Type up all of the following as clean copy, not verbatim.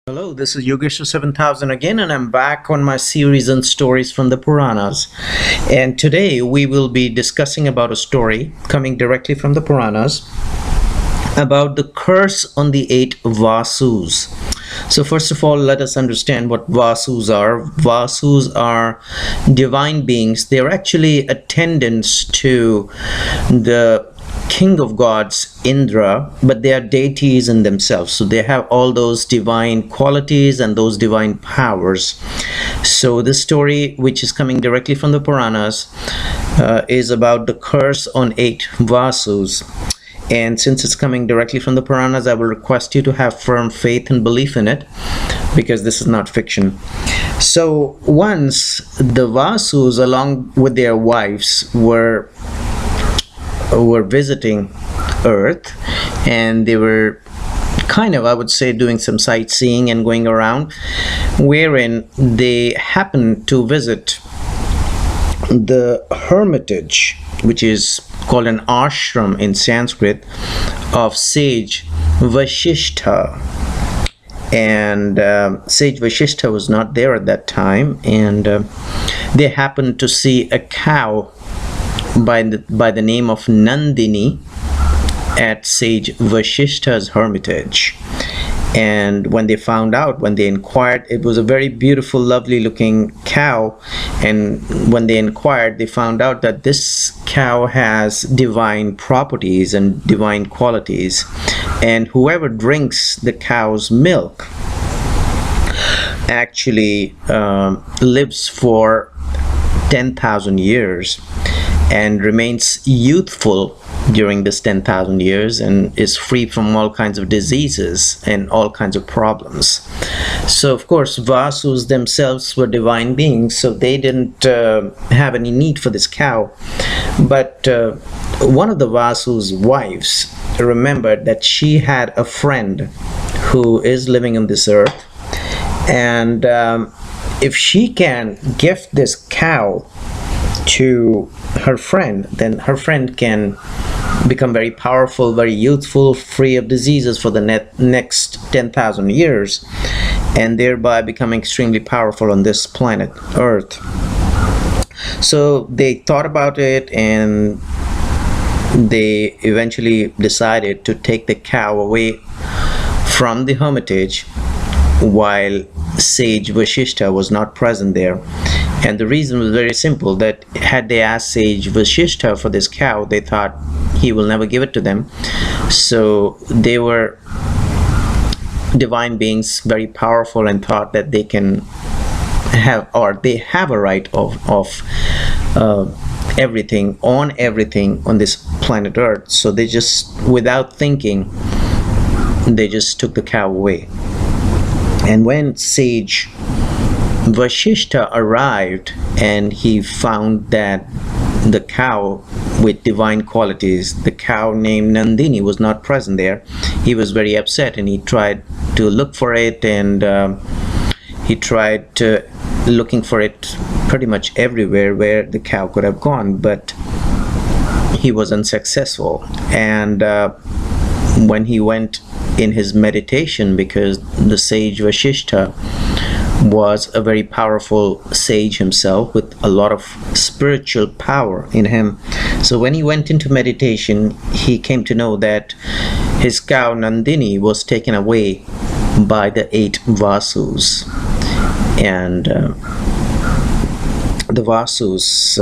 Hello, this is Yogesh 7000 again, and I'm back on my series on stories from the Puranas. And today we will be discussing about a story coming directly from the Puranas about the curse on the 8 Vasus. So first of all, let us understand what Vasus are. Vasus are divine beings. They're actually attendants to the king of gods Indra, but they are deities in themselves, so they have all those divine qualities and those divine powers. So this story, which is coming directly from the Puranas, is about the curse on 8 Vasus. And since it's coming directly from the Puranas, I will request you to have firm faith and belief in it, because this is not fiction. So once the Vasus, along with their wives, were visiting Earth, and they were kind of, I would say, doing some sightseeing and going around, wherein they happened to visit the hermitage, which is called an ashram in Sanskrit, of sage Vashishta. And sage Vashishta was not there at that time, and they happened to see a cow by the name of Nandini at sage Vashishta's hermitage. And when they found out, when they inquired, it was a very beautiful, lovely looking cow. And when they inquired, they found out that this cow has divine properties and divine qualities, and whoever drinks the cow's milk actually lives for 10,000 years and remains youthful during this 10,000 years, and is free from all kinds of diseases and all kinds of problems. So of course Vasus themselves were divine beings, so they didn't have any need for this cow. But one of the Vasus' wives remembered that she had a friend who is living on this earth, and if she can gift this cow to her friend, then her friend can become very powerful, very youthful, free of diseases for the next 10,000 years, and thereby become extremely powerful on this planet Earth. So they thought about it, and they eventually decided to take the cow away from the hermitage while sage Vashishta was not present there. And the reason was very simple, that had they asked sage Vashishta for this cow, they thought he will never give it to them. So they were divine beings, very powerful, and thought that they can have, or they have a right of everything on this planet Earth. So they just, without thinking, they just took the cow away. And when sage Vashishta arrived and he found that the cow with divine qualities, the cow named Nandini, was not present there, he was very upset, and he tried to look for it, and he tried looking for it pretty much everywhere where the cow could have gone, but he was unsuccessful. And when he went in his meditation, because the sage Vashishta was a very powerful sage himself with a lot of spiritual power in him, so when he went into meditation, he came to know that his cow Nandini was taken away by the 8 Vasus. And the Vasus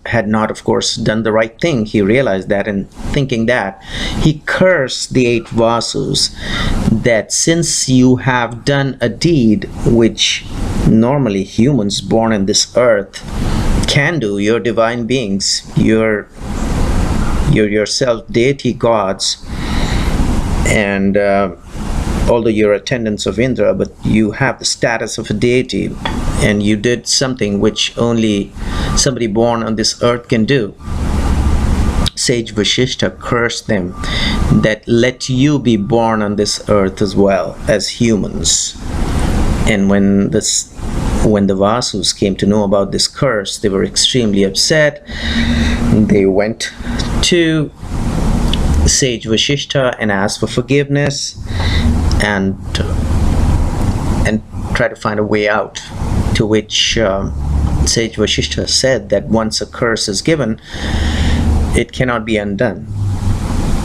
had not, of course, done the right thing. He realized that, and thinking that, he cursed the 8 Vasus, that since you have done a deed which normally humans born in this earth can do, you're divine beings, you're yourself deity gods, and although you're attendants of Indra, but you have the status of a deity, and you did something which only somebody born on this earth can do. Sage Vashishta cursed them that let you be born on this earth as well as humans. And when the Vasus came to know about this curse, they were extremely upset. They went to sage Vashishta and asked for forgiveness, and try to find a way out. To which sage Vashishta said that once a curse is given, it cannot be undone.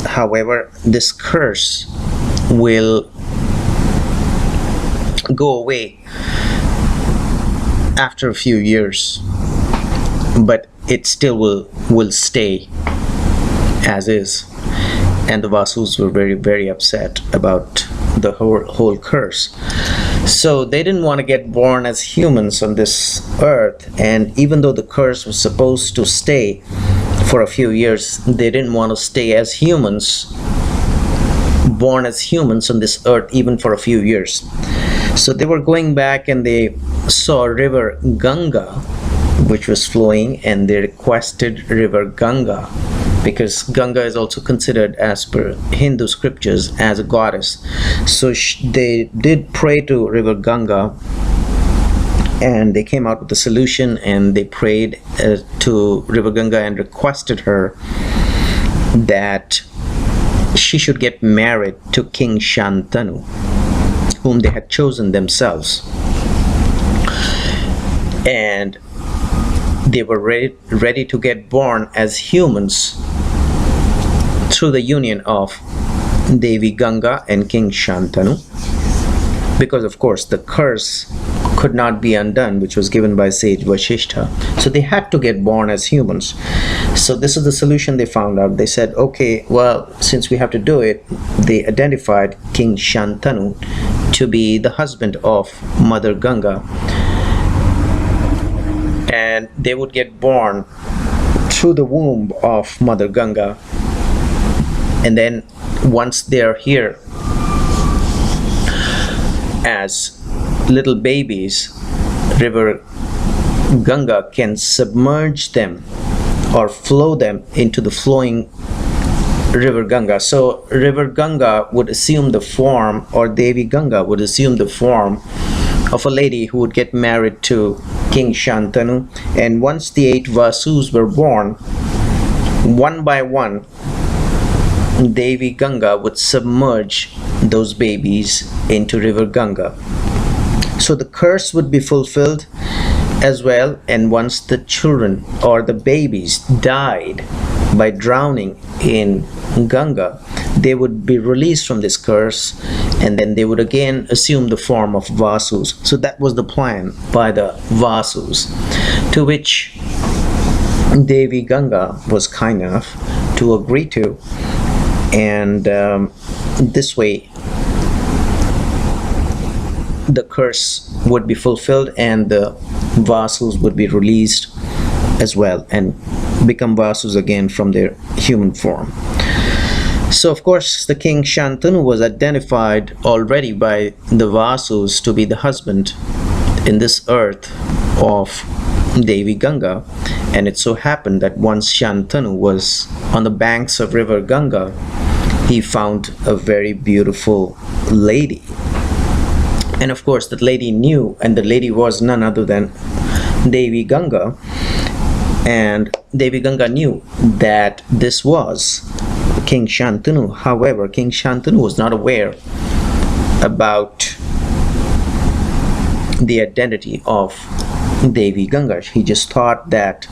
However, this curse will go away after a few years, but it still will stay as is. And the Vasus were very, very upset about the whole curse. So they didn't want to get born as humans on this earth, and even though the curse was supposed to stay for a few years, they didn't want to stay as humans, born as humans on this earth even for a few years. So they were going back and they saw river Ganga which was flowing, and they requested river Ganga, because Ganga is also considered, as per Hindu scriptures, as a goddess. So they did pray to river Ganga, and they came out with a solution, and they prayed to river Ganga and requested her that she should get married to King Shantanu, whom they had chosen themselves. And they were ready to get born as humans through the union of Devi Ganga and King Shantanu, because of course the curse could not be undone, which was given by sage Vashishta. So they had to get born as humans. So this is the solution they found out. They said, okay, well, since we have to do it, they identified King Shantanu to be the husband of Mother Ganga, and they would get born through the womb of Mother Ganga. And then once they are here as little babies, river Ganga can submerge them or flow them into the flowing river Ganga. So river Ganga would assume the form, or Devi Ganga would assume the form of a lady who would get married to King Shantanu. And once the 8 Vasus were born, one by one, Devi Ganga would submerge those babies into river Ganga. So the curse would be fulfilled as well. And once the children or the babies died by drowning in Ganga, they would be released from this curse, and then they would again assume the form of Vasus. So that was the plan by the Vasus, to which Devi Ganga was kind enough to agree to. And this way the curse would be fulfilled, and the Vasus would be released as well and become Vasus again from their human form. So of course the King Shantanu was identified already by the Vasus to be the husband in this earth of Devi Ganga. And it so happened that once Shantanu was on the banks of river Ganga, he found a very beautiful lady. And of course that lady knew, and the lady was none other than Devi Ganga. And Devi Ganga knew that this was King Shantanu. However, King Shantanu was not aware about the identity of Devi Ganga. He just thought that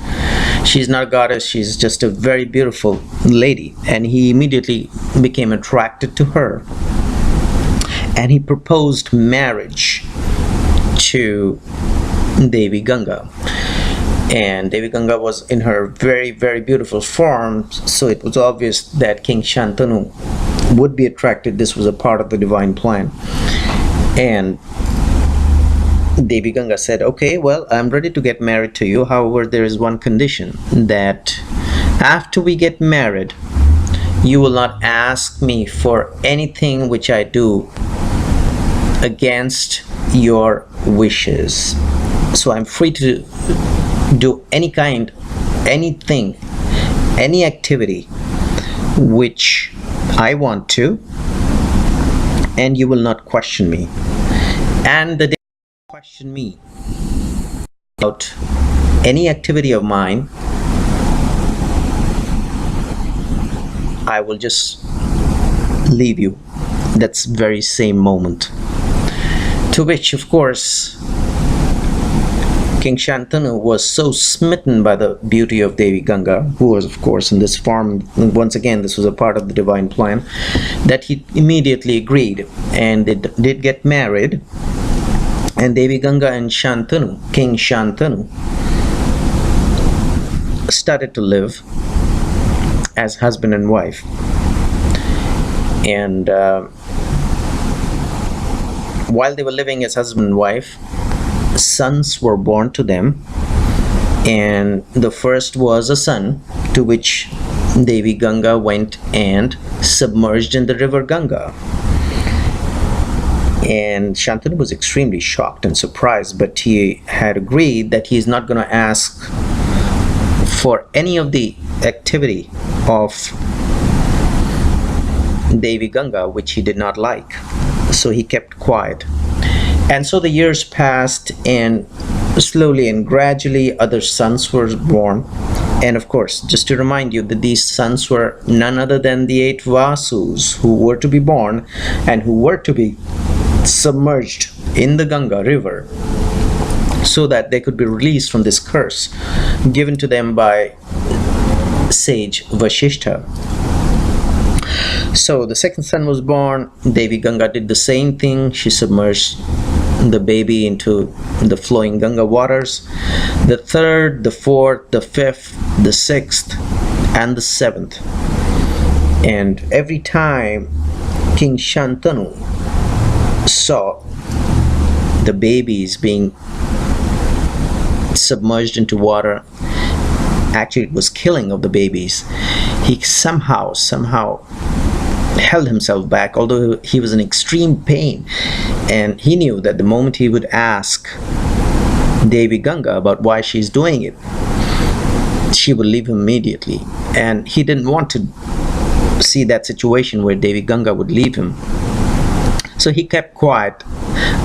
she's not a goddess, she's just a very beautiful lady. And he immediately became attracted to her, and he proposed marriage to Devi Ganga. And Devi Ganga was in her very, very beautiful form, so it was obvious that King Shantanu would be attracted. This was a part of the divine plan. And Devi Ganga said, okay, well, I'm ready to get married to you. However, there is one condition, that after we get married, you will not ask me for anything which I do against your wishes. So I'm free to do anything, any activity which I want to, and you will not question me. And the day you question me about any activity of mine, I will just leave you. That's very same moment. To which, of course, King Shantanu was so smitten by the beauty of Devi Ganga, who was, of course, in this form. Once again, this was a part of the divine plan, that he immediately agreed, and they did get married. And Devi Ganga and Shantanu, King Shantanu, started to live as husband and wife. And while they were living as husband and wife, sons were born to them, and the first was a son, to which Devi Ganga went and submerged in the river Ganga. And Shantanu was extremely shocked and surprised, but he had agreed that he is not going to ask for any of the activity of Devi Ganga, which he did not like. So he kept quiet. And so the years passed, and slowly and gradually other sons were born. And of course, just to remind you that these sons were none other than the 8 Vasus who were to be born and who were to be submerged in the Ganga river so that they could be released from this curse given to them by sage Vashishta. So the second son was born. Devi Ganga did the same thing. She submerged the baby into the flowing Ganga waters. The third, the fourth, the fifth, the sixth, and the seventh. And every time King Shantanu saw the babies being submerged into water, actually it was killing of the babies, he somehow held himself back, although he was in extreme pain, and he knew that the moment he would ask Devi Ganga about why she's doing it, she would leave him immediately, and he didn't want to see that situation where Devi Ganga would leave him. So he kept quiet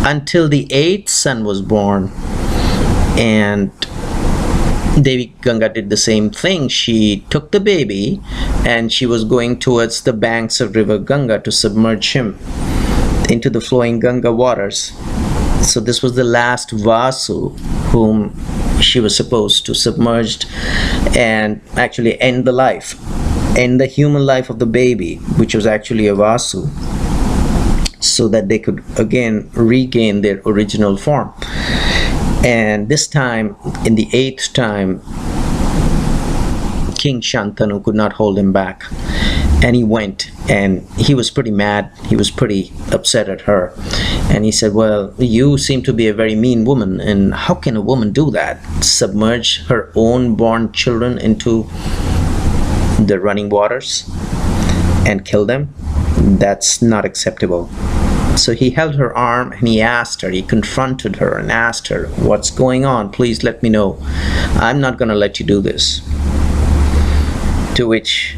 until the 8th son was born, and Devi Ganga did the same thing. She took the baby and she was going towards the banks of river Ganga to submerge him into the flowing Ganga waters. So this was the last Vasu whom she was supposed to submerge and actually end the human life of the baby, which was actually a Vasu, so that they could again regain their original form. And this time, in the 8th time, King Shantanu could not hold him back, and he went, and he was pretty mad. He was pretty upset at her, and he said, well, you seem to be a very mean woman, and how can a woman do that? Submerge her own born children into the running waters and kill them? That's not acceptable. So he held her arm and he confronted her and asked her, what's going on? Please let me know. I'm not going to let you do this. To which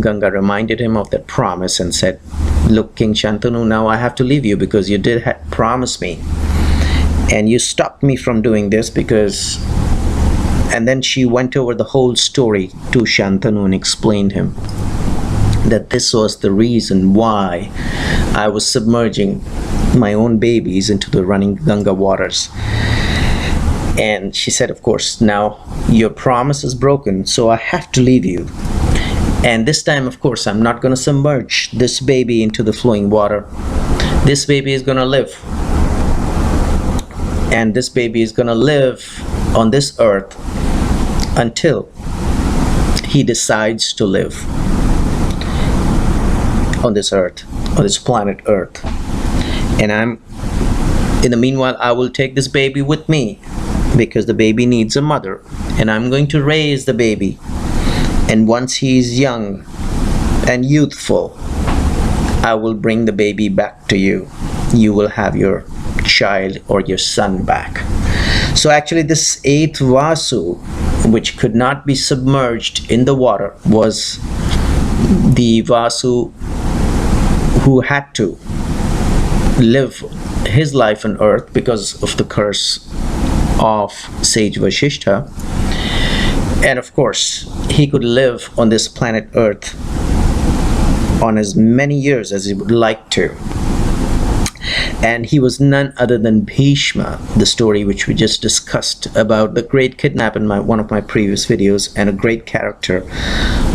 Ganga reminded him of that promise and said, look, King Shantanu, now I have to leave you because you did promise me. And you stopped me from doing this because... And then she went over the whole story to Shantanu and explained him that this was the reason why I was submerging my own babies into the running Ganga waters. And she said, of course, now your promise is broken, so I have to leave you. And this time, of course, I'm not going to submerge this baby into the flowing water. This baby is going to live. And this baby is going to live on this earth until he decides to live on this earth, on this planet Earth. And in the meanwhile, I will take this baby with me because the baby needs a mother, and I'm going to raise the baby. And once he's young and youthful, I will bring the baby back to you. You will have your child or your son back. So actually this 8th Vasu, which could not be submerged in the water, was the Vasu who had to live his life on earth because of the curse of sage Vashishta. And of course, he could live on this planet Earth on as many years as he would like to. And he was none other than Bhishma, the story which we just discussed about the great kidnap in one of my previous videos, and a great character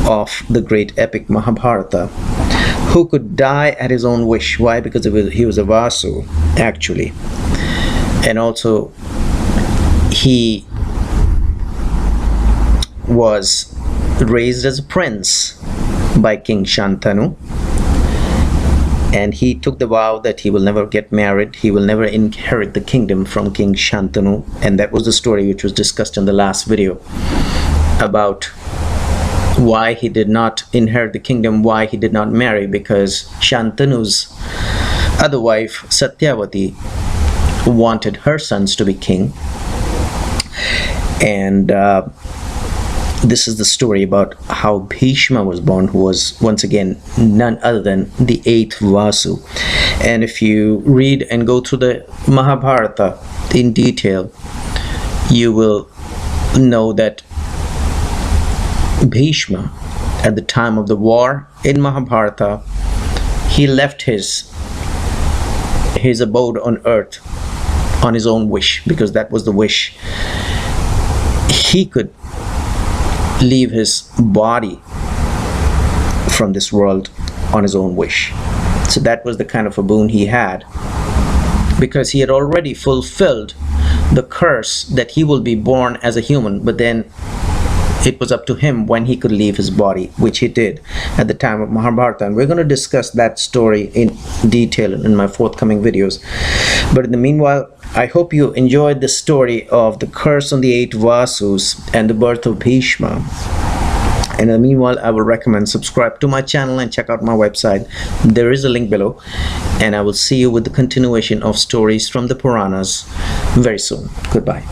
of the great epic Mahabharata, who could die at his own wish. Why? Because he was a Vasu, actually. And also, he was raised as a prince by King Shantanu, and he took the vow that he will never get married, he will never inherit the kingdom from King Shantanu. And that was the story which was discussed in the last video about why he did not inherit the kingdom, why he did not marry, because Shantanu's other wife Satyavati wanted her sons to be king. And this is the story about how Bhishma was born, who was once again none other than the 8th Vasu. And if you read and go through the Mahabharata in detail, you will know that Bhishma, at the time of the war in Mahabharata, he left his abode on earth on his own wish, because that was the wish. He could leave his body from this world on his own wish. So that was the kind of a boon he had, because he had already fulfilled the curse that he will be born as a human, but then it was up to him when he could leave his body, which he did at the time of Mahabharata. And we're going to discuss that story in detail in my forthcoming videos. But in the meanwhile, I hope you enjoyed the story of the curse on the 8 Vasus and the birth of Bhishma. And in the meanwhile, I will recommend subscribe to my channel and check out my website. There is a link below. And I will see you with the continuation of stories from the Puranas very soon. Goodbye.